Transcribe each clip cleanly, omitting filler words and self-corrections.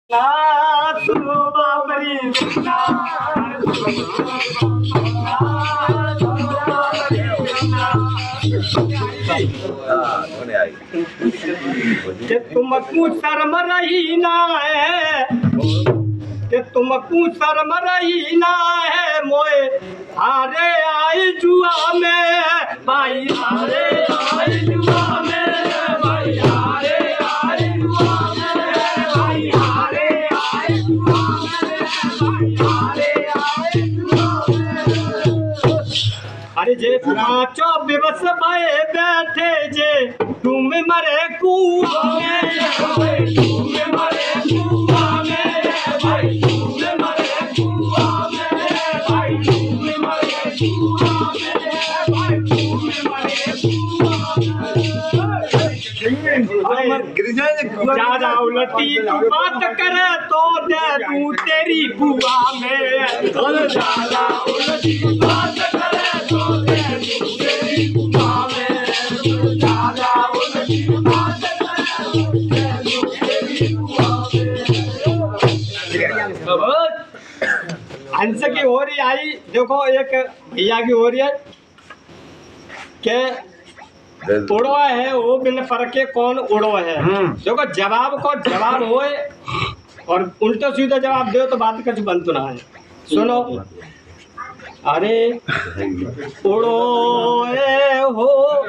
कि तुमको शर्म रही ना है, कि तुमको शर्म रही ना है मोए हारे आई जुआ में भाई, हारे आई जुआ में भाई, हारे आई जुआ में भाई, हारे आई जुआ में भाई, हारे आई जुआ में। अरे जे पांचों विवश भय बैठे जे तुम मरे कुआ में भाई, तुम मरे कुआ में भाई, तुम मरे कुआ में भाई, तुम मरे कुआ में भाई, तुम मरे कुआ में। ज्यादा उलटी तू बात करे तो दे तू तेरी बुआ में, ज्यादा उलटी तू बात करे तो दे तू तेरी बुआ में, ज्यादा उलटी तू बात करे तो दे तू तेरी बुआ में। हंस की हो रही आई, देखो एक भैया की हो रही है के उड़ो है वो बिन परके कौन उड़ो है। देखो जवाब को जवाब होए और उल्टा सीधा जवाब दो तो बात कुछ बनतो ना है। सुनो, अरे उड़ो हो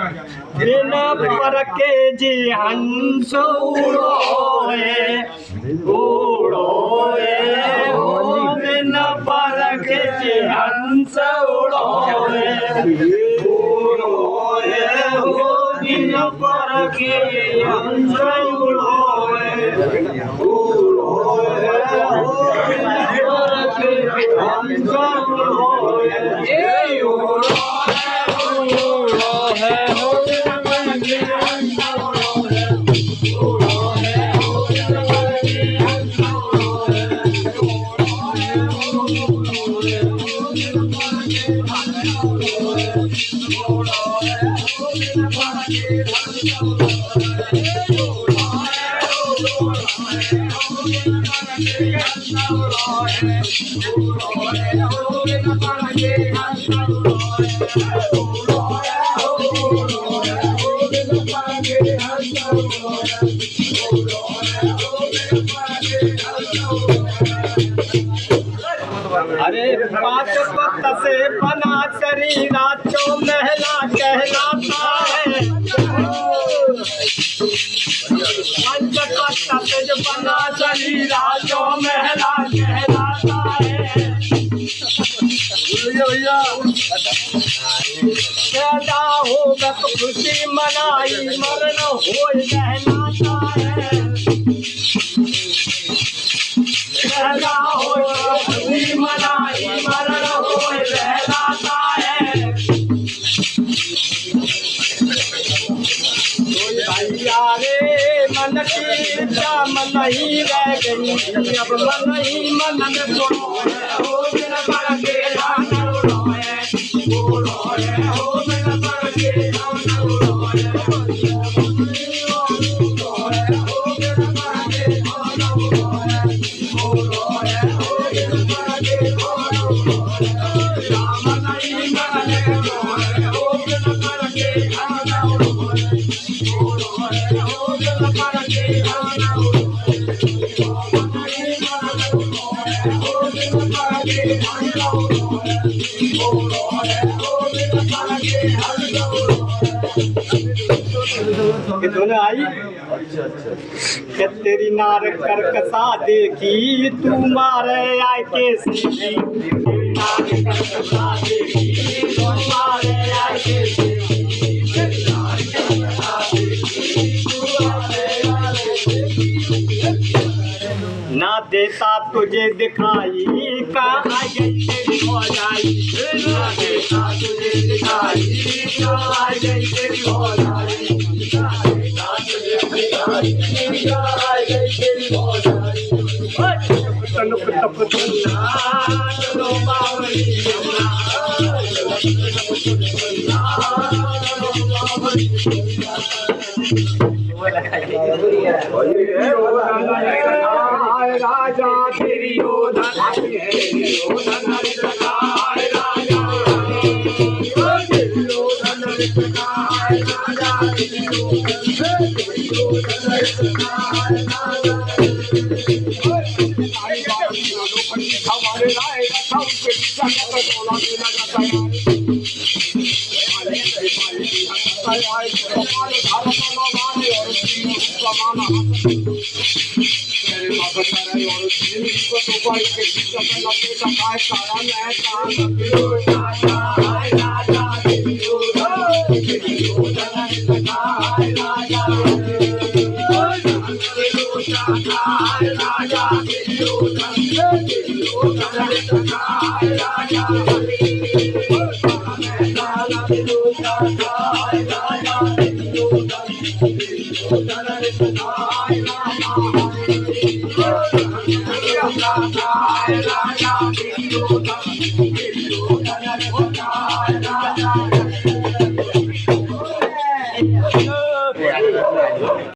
बिन परके जी हंस उड़ो हो बिन परके जी हंस उड़ो बिन परके हंस उड़ो अरे बात पत से बना शरीरा चो महला कहलाता है, पंचपत से जो बना शरीरा चो महला कहलाता है। पैदा होगा तो खुशी मनाई मरण हो कहलाता है, पैदा होगा खुशी मनाई मरण हो कहलाता है। भैया रे मन की इच्छा मन ही रह गई, अब मन ही मन में छोड़ो है हो बिन परके जान उड़ो है, उड़ो है हो बिन परके जान उड़ो है, उड़ो है हो बिन परके जान उड़ो है, उड़ो है हो बिन परके जान उड़ो है, राम नहीं मन उड़ो है हो बिन परके जान उड़ो है, उड़ो है हो बिन परके जान उड़ो दोनों आई। कि तेरी नार करकसा देखी तू मारे आए कैसे, तेरी नार करकसा देखी तू मारे आए कैसे, तेरी नार करकसा देखी तू मारे आए कैसे, ना देता तुझे दिखाई कहाँ गई तेरी भौजाई, ना देता तुझे दिखाई कहाँ गई तेरी भौजाई, ना देता तुझे दिखाई कहाँ गई तेरी भौजाई। तनुक तप तुन्ना चलो बावली यमुना, तनुक तप तुन्ना चलो बावली यमुना। राजा दुर्योधन दुर्योधन काय राजा दुर्योधन काय राजा हमारे राय रखा उसके पीछा कर बोला देना जाता है राजा